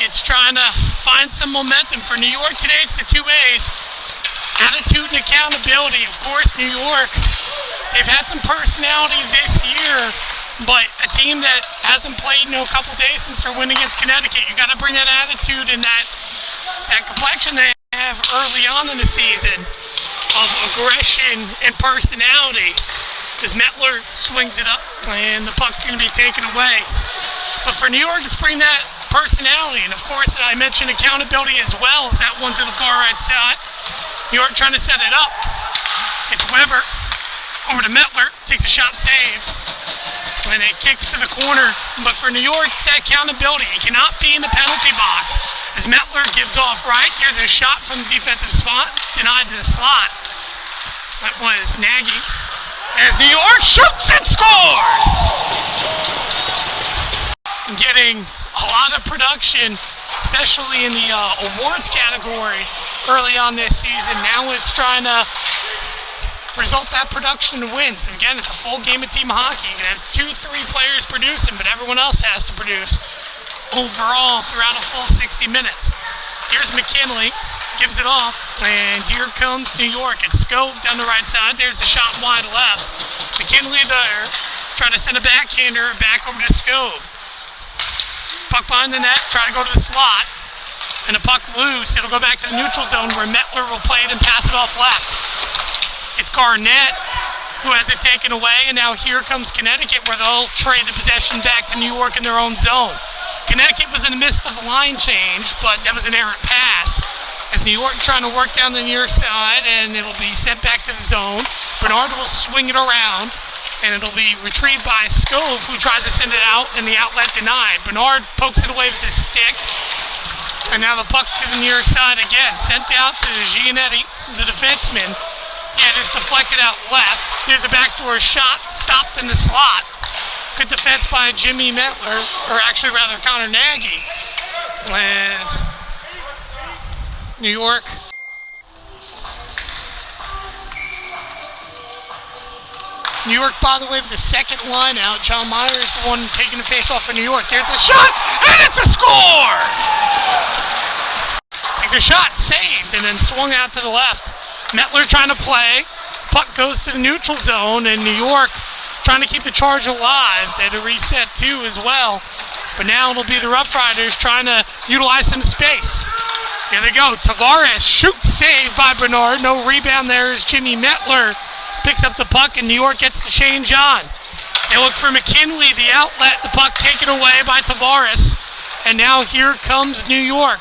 Connecticut's trying to find some momentum. For New York today, it's the two A's. Attitude and accountability. Of course, New York, they've had some personality this year, but a team that hasn't played in a couple days since their win against Connecticut, you got to bring that attitude and that complexion they have early on in the season of aggression and personality. As Mettler swings it up, and the puck's going to be taken away. But for New York, it's bring that personality, and of course, I mentioned accountability as well as that one to the far right side. New York trying to set it up. It's Weber over to Mettler, takes a shot saved, and it kicks to the corner. But for New York, it's that accountability. He cannot be in the penalty box. As Mettler gives off right, here's a shot from the defensive spot, denied in the slot. That was Nagy. As New York shoots and scores! Getting a lot of production, especially in the awards category early on this season. Now it's trying to result that production in wins. And again, it's a full game of team hockey. You can have 2-3 players producing, but everyone else has to produce overall throughout a full 60 minutes. Here's McKinley, gives it off, and here comes New York. It's Scove down the right side. There's the shot wide left. McKinley there, trying to send a backhander back over to Scove. Puck behind the net, try to go to the slot. And the puck loose. It'll go back to the neutral zone where Mettler will play it and pass it off left. It's Garnett who has it taken away, and now here comes Connecticut where they'll trade the possession back to New York in their own zone. Connecticut was in the midst of a line change, but that was an errant pass. As New York trying to work down the near side, and it'll be sent back to the zone. Bernard will swing it around, and it'll be retrieved by Scove, who tries to send it out, and the outlet denied. Bernard pokes it away with his stick. And now the puck to the near side again, sent out to Giannetti, the defenseman. Yeah, it is deflected out left. There's a backdoor shot, stopped in the slot. Good defense by Jimmy Mettler, or actually rather Connor Nagy. As New York by the way, with the second line out. John Meyer is the one taking the face off for New York. There's a shot, and it's a score! Takes a shot, saved, and then swung out to the left. Mettler trying to play. Puck goes to the neutral zone, and New York trying to keep the charge alive. They had to reset too as well. But now it'll be the Roughriders trying to utilize some space. Here they go. Tavares shoots, saved by Bernard. No rebound there as Jimmy Mettler picks up the puck, and New York gets the change on. They look for McKinley, the outlet. The puck taken away by Tavares. And now here comes New York.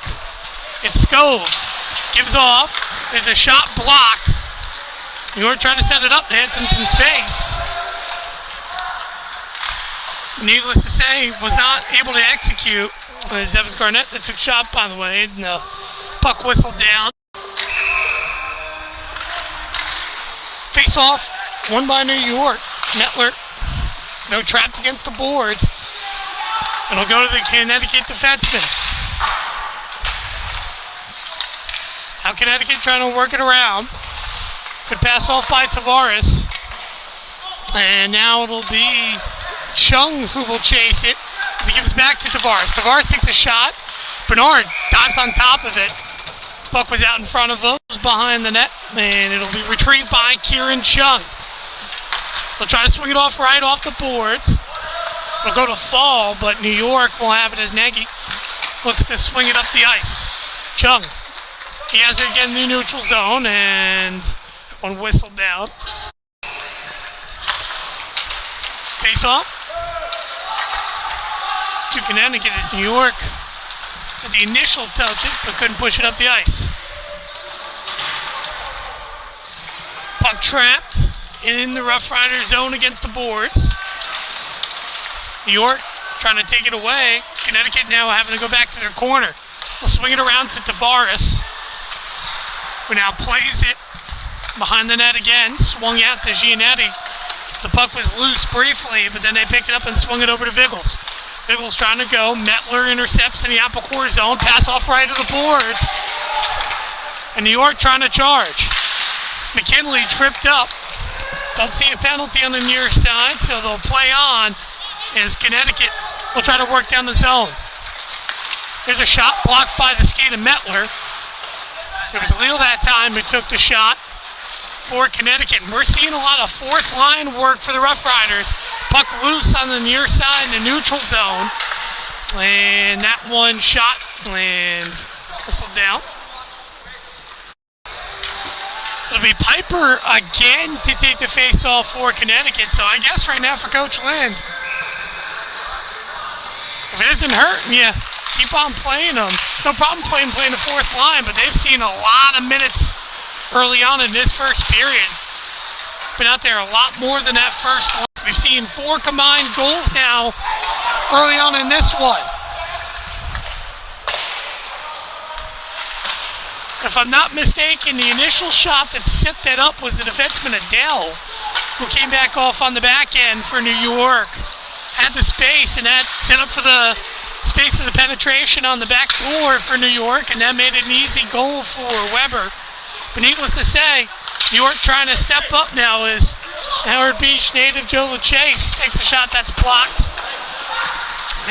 It's Scove. Gives off. There's a shot blocked. New York trying to set it up. They had some space. Needless to say, was not able to execute. That was Garnett that took shot, by the way. And the puck whistled down. Face off, won by New York. Mettler, though trapped against the boards. It'll go to the Connecticut defenseman. Now Connecticut trying to work it around. Good pass off by Tavares. And now it'll be Chung who will chase it as he gives back to Tavares. Tavares takes a shot. Bernard dives on top of it. Puck was out in front of him, behind the net, and it'll be retrieved by Kieran Chung. They'll try to swing it off right off the boards. It'll go to fall, but New York will have it as Nagy looks to swing it up the ice. Chung, he has it again in the neutral zone, and one whistle down. Face off to Connecticut as New York at the initial touches, but couldn't push it up the ice. Puck trapped in the Roughriders zone against the boards. New York trying to take it away. Connecticut now having to go back to their corner. We'll swing it around to Tavares, who now plays it behind the net again. Swung out to Giannetti. The puck was loose briefly, but then they picked it up and swung it over to Viggles. Viggles trying to go. Mettler intercepts in the Applecore zone. Pass off right of the boards. And New York trying to charge. McKinley tripped up. Don't see a penalty on the near side, so they'll play on as Connecticut will try to work down the zone. There's a shot blocked by the skate of Mettler. It was Leal that time who took the shot for Connecticut. And we're seeing a lot of fourth line work for the Roughriders. Puck loose on the near side in the neutral zone. And that one shot and whistled down. It'll be Piper again to take the face-off for Connecticut. So I guess right now for Coach Lind, if it isn't hurting you, keep on playing them. No problem playing the fourth line, but they've seen a lot of minutes early on in this first period. Been out there a lot more than that first line. We've seen 4 combined goals now early on in this one. If I'm not mistaken, the initial shot that set that up was the defenseman Adele, who came back off on the back end for New York. Had the space, and that set up for the space of the penetration on the back door for New York, and that made it an easy goal for Weber. But needless to say, New York trying to step up now as Howard Beach native Joe LaChase takes a shot that's blocked.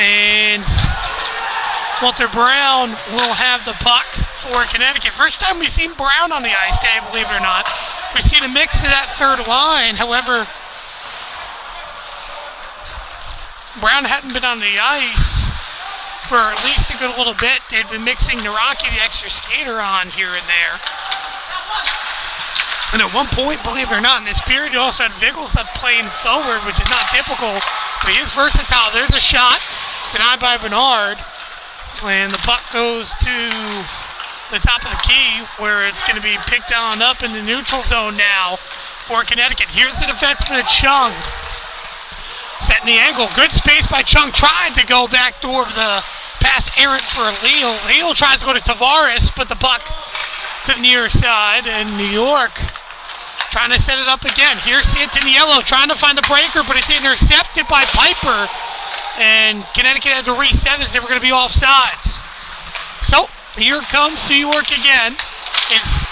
And Walter Brown will have the puck for Connecticut. First time we've seen Brown on the ice today, believe it or not. We've seen a mix of that third line. However, Brown hadn't been on the ice for at least a good little bit. They'd been mixing Naraki, the extra skater, on here and there. And at one point, believe it or not, in this period, you also had Vigilseth playing forward, which is not typical, but he is versatile. There's a shot denied by Bernard, and the puck goes to the top of the key, where it's going to be picked on up in the neutral zone now for Connecticut. Here's the defenseman of Chung. Setting the angle. Good space by Chung. Trying to go back door. The pass errant for Leal. Leal tries to go to Tavares, but the puck to the near side. And New York trying to set it up again. Here's Santaniello trying to find the breaker, but it's intercepted by Piper. And Connecticut had to reset as they were going to be offsides. So here comes New York again. It's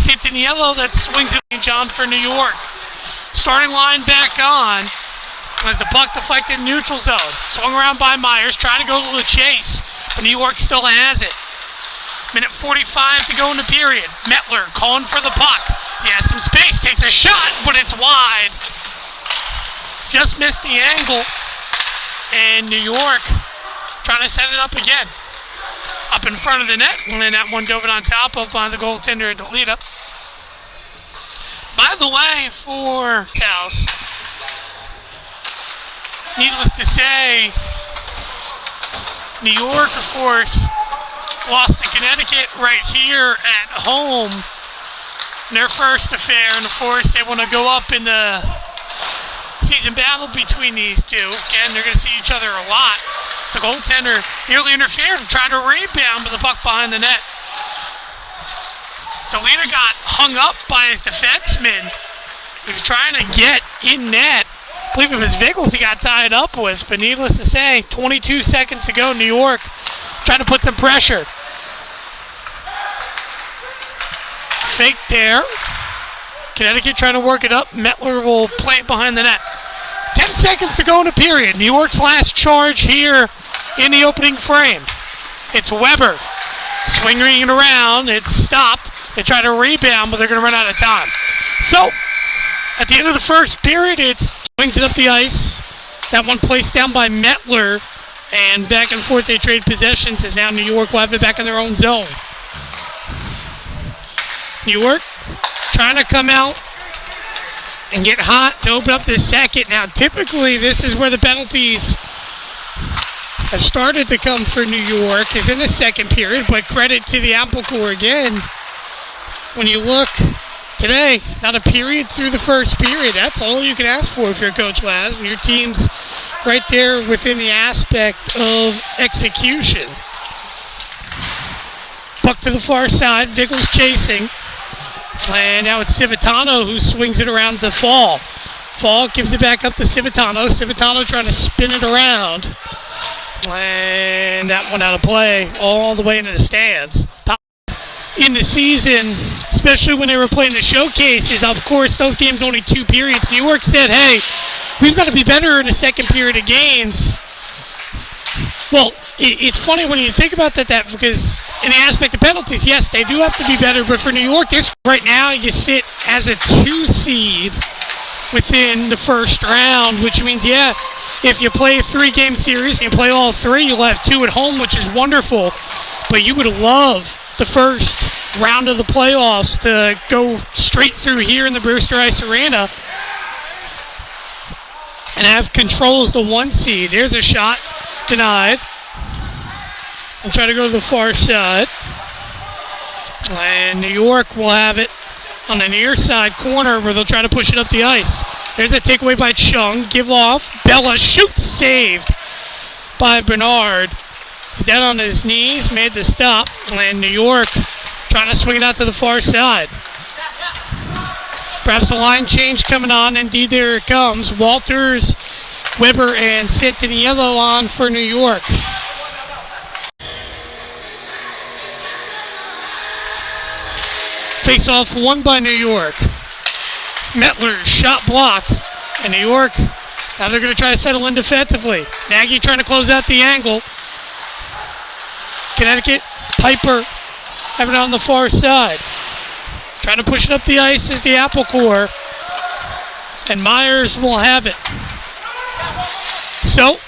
Santaniello that swings it John for New York. Starting line back on as the puck deflected in neutral zone. Swung around by Myers, trying to go to the chase, but New York still has it. Minute 45 to go in the period. Mettler calling for the puck. He has some space, takes a shot, but it's wide. Just missed the angle. And New York trying to set it up again. Up in front of the net, and then that one dove it on top of by the goaltender, Delita. By the way, for Taos, needless to say, New York, of course, lost to Connecticut right here at home in their first affair, and of course they want to go up in the season battle between these two. Again, they're going to see each other a lot. The goaltender nearly interfered and tried to rebound with the puck behind the net. Delita got hung up by his defenseman. He was trying to get in net. I believe it was Vigils he got tied up with, but needless to say, 22 seconds to go. New York trying to put some pressure. Fake there. Connecticut trying to work it up. Mettler will play it behind the net. 10 seconds to go in the period. New York's last charge here in the opening frame. It's Weber. Swinging it around. It's stopped. They try to rebound, but they're going to run out of time. So, at the end of the first period, it's swings it up the ice. That one placed down by Mettler. And back and forth they trade possessions as now New York will have it back in their own zone. New York trying to come out and get hot to open up this second. Now, typically, this is where the penalties have started to come for New York, is in the second period, but credit to the Applecore again. When you look today, not a period through the first period. That's all you can ask for if you're Coach Laz, and your team's right there within the aspect of execution. Puck to the far side, Vigils chasing. And now it's Civitano who swings it around to Fall. Fall gives it back up to Civitano. Civitano trying to spin it around. And that one out of play all the way into the stands. In the season, especially when they were playing the showcases, of course, those games only 2 periods. New York said, hey, we've got to be better in the second period of games. Well, it's funny when you think about that because in the aspect of penalties, yes, they do have to be better, but for New York, right now you sit as a 2 seed within the first round, which means, yeah, if you play a 3-game series and you play all 3, you'll have 2 at home, which is wonderful, but you would love the first round of the playoffs to go straight through here in the Brewster Ice Arena and have control as the 1 seed. There's a shot. Denied. And try to go to the far side. And New York will have it on the near side corner where they'll try to push it up the ice. There's a takeaway by Chung. Give off. Bella shoots. Saved by Bernard. He's down on his knees. Made the stop. And New York trying to swing it out to the far side. Perhaps a line change coming on. Indeed, there it comes. Walters, Weber, and Santaniello on for New York. Face-off won by New York. Mettler, shot blocked. And New York, now they're going to try to settle in defensively. Nagy trying to close out the angle. Connecticut, Piper, having it on the far side. Trying to push it up the ice is the Applecore. And Myers will have it. So,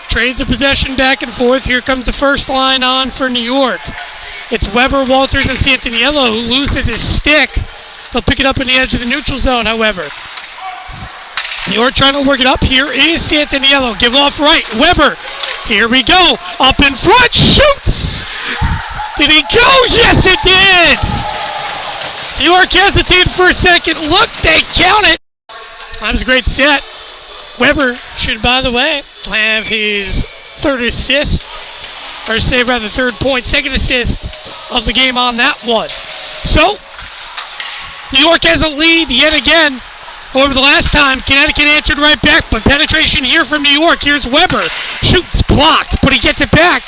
trades the possession back and forth. Here comes the first line on for New York. It's Weber, Walters, and Santaniello who loses his stick. They'll pick it up in the edge of the neutral zone, however. New York trying to work it up. Here is Santaniello. Give off right. Weber. Here we go. Up in front. Shoots. Did he go? Yes, it did. New York hesitated for a second. Look, they count it. That was a great set. Weber should, by the way, have his third assist, or say rather third point, second assist of the game on that one. So, New York has a lead yet again. However, the last time, Connecticut answered right back, but penetration here from New York. Here's Weber. Shoots blocked, but he gets it back,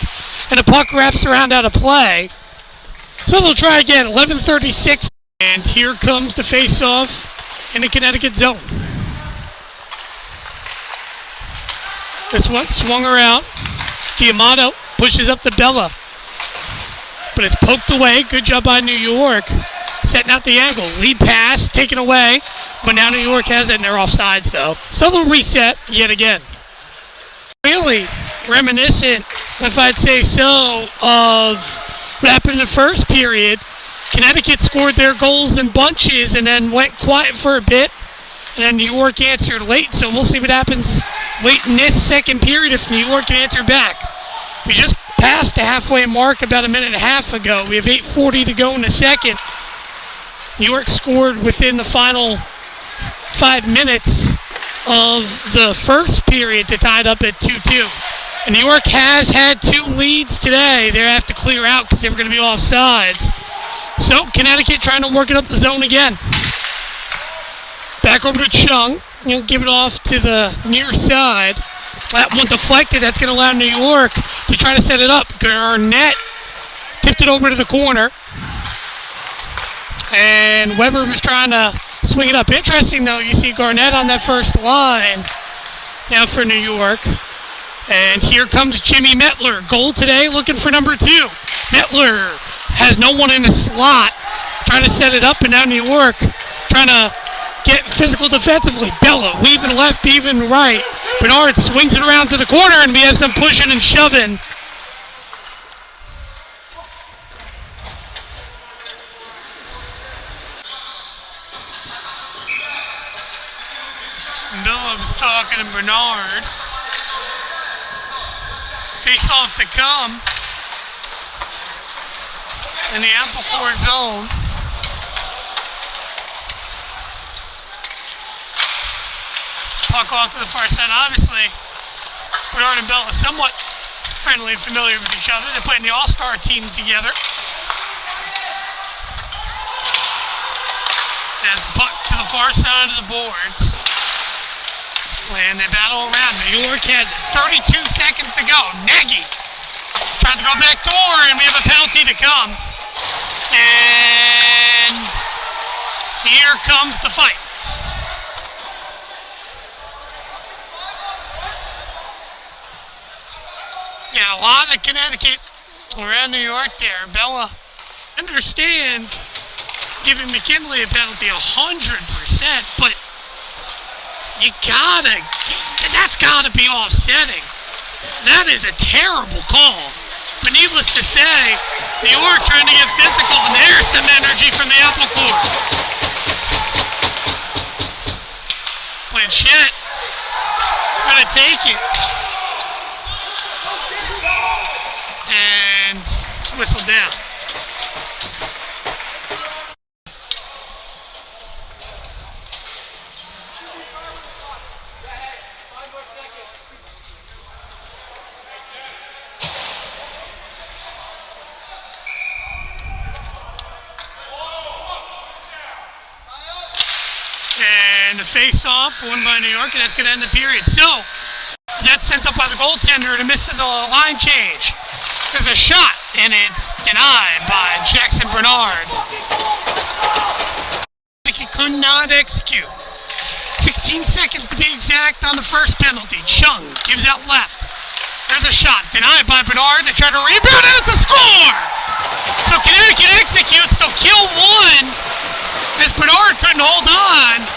and the puck wraps around out of play. So they'll try again, 11:36, and here comes the face-off in the Connecticut zone. This one swung around. Diamato pushes up to Bella, but it's poked away. Good job by New York. Setting out the angle. Lead pass taken away, but now New York has it and they're offsides though. So they'll reset yet again. Really reminiscent, if I'd say so, of what happened in the first period. Connecticut scored their goals in bunches and then went quiet for a bit, and then New York answered late, so we'll see what happens late in this second period if New York can answer back. We just passed the halfway mark about a minute and a half ago. We have 8:40 to go in the second. New York scored within the final 5 minutes of the first period to tie it up at 2-2. And New York has had 2 leads today. They have to clear out because they were going to be offsides. So Connecticut trying to work it up the zone again. Back over to Chung. He'll give it off to the near side. That one deflected. That's going to allow New York to try to set it up. Garnett tipped it over to the corner. And Weber was trying to swing it up. Interesting, though, you see Garnett on that first line now for New York. And here comes Jimmy Mettler. Goal today, looking for number 2. Mettler has no one in the slot. Trying to set it up, and now New York trying to get physical defensively. Bella weaving left, weaving right. Bernard swings it around to the corner, and we have some pushing and shoving. Bella was talking to Bernard. Face off to come in the Applecore zone. Puck off to the far side. Obviously, Bernard and Bella are somewhat friendly and familiar with each other. They're playing the All-Star team together. As the puck to the far side of the boards. And they battle around. New York has 32 seconds to go. Nagy trying to go back door, and we have a penalty to come. And here comes the fight. Yeah, a lot of Connecticut around New York there. Bella, understand giving McKinley a penalty 100%, but that's gotta be offsetting. That is a terrible call. But needless to say, New York trying to get physical, and there's some energy from the Applecore. Blanchette gonna take it. And it's whistled down. And the face-off won by New York, and that's going to end the period. So, that's sent up by the goaltender to miss the line change. There's a shot, and it's denied by Jackson Bernard. He could not execute. 16 seconds to be exact on the first penalty. Chung gives out left. There's a shot, denied by Bernard. They try to rebound, and it's a score! So Connecticut executes, they'll kill one, as Bernard couldn't hold on.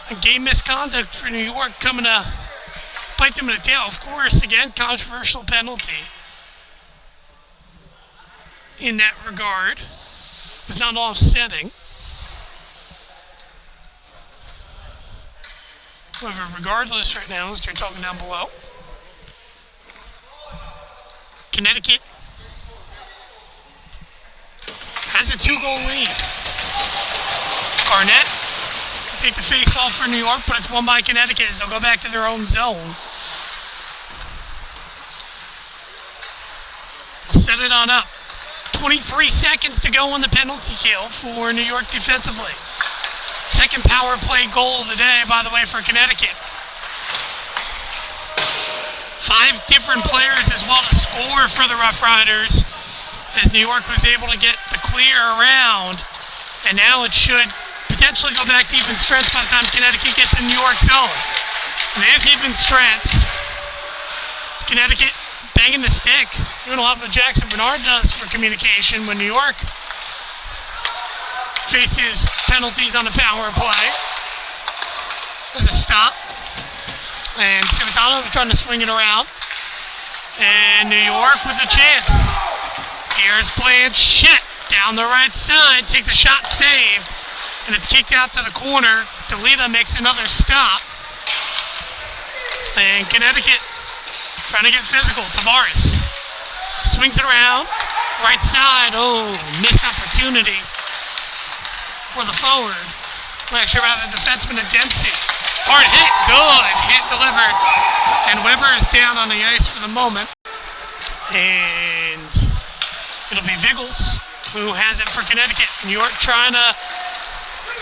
A game misconduct for New York coming to bite them in the tail. Of course, again, controversial penalty in that regard. It was not offsetting. However, regardless right now, as they're talking down below, Connecticut has a 2-goal lead. Garnett to take the face-off for New York, but it's won by Connecticut as they'll go back to their own zone. They'll set it on up. 23 seconds to go on the penalty kill for New York defensively. Second power play goal of the day, by the way, for Connecticut. 5 different players as well to score for the Roughriders, as New York was able to get the clear around, and now it should potentially go back to even strength by the time Connecticut gets in New York's zone. And it is even strength. It's Connecticut banging the stick, doing a lot of what Jackson Bernard does for communication when New York faces penalties on the power play. There's a stop, and Civitano was trying to swing it around, and New York with a chance. Here's Blanchette down the right side, takes a shot, saved, and it's kicked out to the corner. DeLita makes another stop, and Connecticut trying to get physical. Tavares swings it around, right side. Oh, missed opportunity for the forward. Well, actually, rather defenseman to Dempsey. Hard hit, good hit delivered, and Weber is down on the ice for the moment. And it'll be Viggles who has it for Connecticut. New York trying to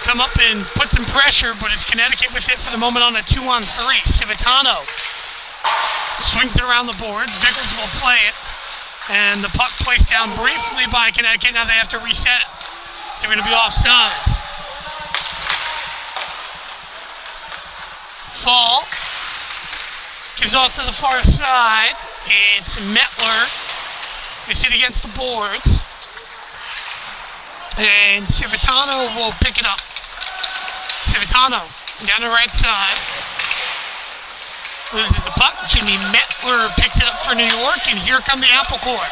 come up and put some pressure, but it's Connecticut with it for the moment on a 2-on-3. Civitano swings it around the boards. Viggles will play it, and the puck placed down briefly by Connecticut. Now they have to reset it. So they're going to be offsides. Fall gives off to the far side. It's Mettler. You see it against the boards. And Civitano will pick it up. Civitano down the right side. Loses the puck. Jimmy Mettler picks it up for New York, and here come the Applecore.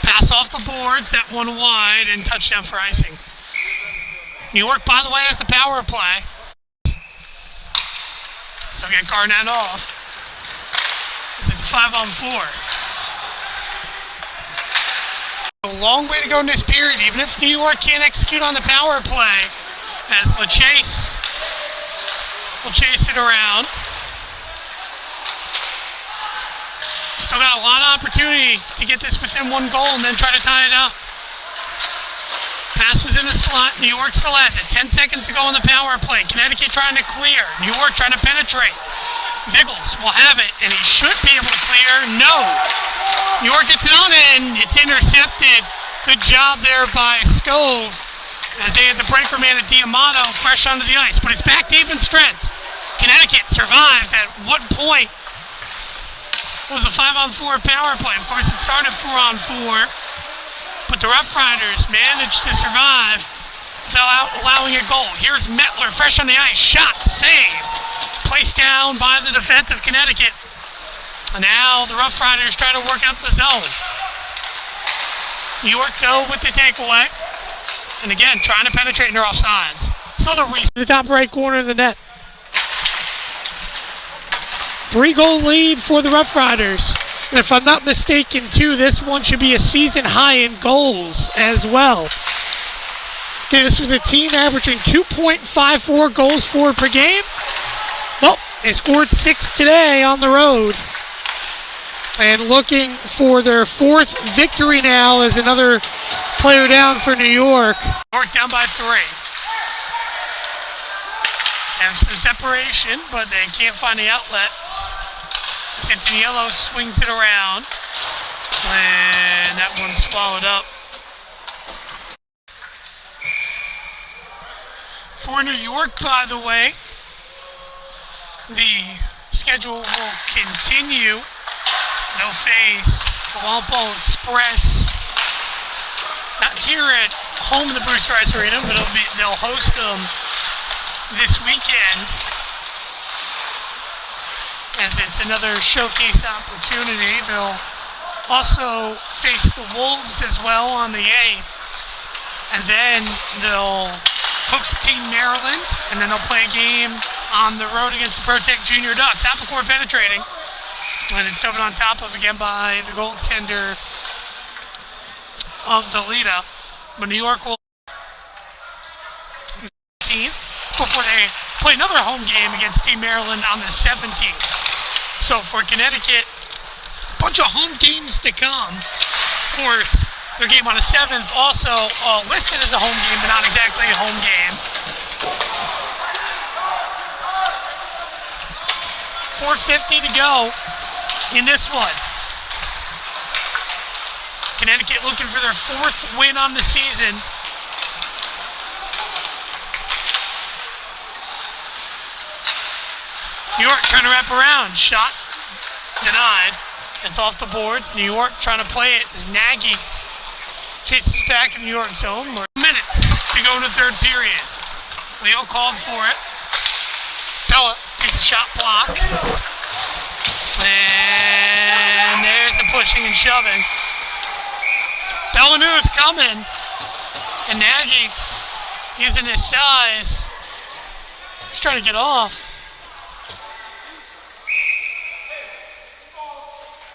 Pass off the boards, that one wide, and touchdown for icing. New York, by the way, has the power play. So get Garnett off. It's a 5-on-4. A long way to go in this period, even if New York can't execute on the power play, as LaChase will chase it around. Still got a lot of opportunity to get this within 1 goal and then try to tie it up. Pass was in the slot. New York still has it. 10 seconds to go on the power play. Connecticut trying to clear. New York trying to penetrate. Viggles will have it, and he should be able to clear. No. New York gets it on, and it's intercepted. Good job there by Scove, as they had the breaker man at Diamato fresh onto the ice. But it's back to even strength. Connecticut survived. At what point was a 5-on-4 power play. Of course, it started 4-on-4, but the Roughriders managed to survive without allowing a goal. Here's Mettler, fresh on the ice, shot, saved, placed down by the defense of Connecticut. And now the Roughriders try to work out the zone. New York, though, with the takeaway. And again, trying to penetrate in their offsides. So the top right corner of the net. 3-goal lead for the Roughriders. And if I'm not mistaken, too, this one should be a season high in goals as well. Okay, this was a team averaging 2.54 goals for per game. Well, they scored 6 today on the road. And looking for their 4th victory now as another player down for New York. New York down by 3. Have some separation, but they can't find the outlet. Santaniello swings it around. And that one's swallowed up. For New York, by the way, the schedule will continue. They'll face Walpole Express, not here at home in the Brewster Ice Arena, but they'll host them this weekend, as it's another showcase opportunity. They'll also face the Wolves as well on the 8th, and then they'll host Team Maryland, and then they'll play a game on the road against the Protect Junior Ducks. Applecore penetrating. And it's dumped on top of again by the goaltender of Delita. But New York will 15th before they play another home game against Team Maryland on the 17th. So for Connecticut, a bunch of home games to come. Of course, their game on the 7th also listed as a home game, but not exactly a home game. 4:50 to go in this one. Connecticut looking for their 4th win on the season. New York trying to wrap around. Shot denied. It's off the boards. New York trying to play it as Nagy chases back in New York zone. More minutes to go in the 3rd period. Leo called for it. Bella takes a shot block. And there's the pushing and shoving. Bellanu's coming. And Nagy, using his size, he's trying to get off.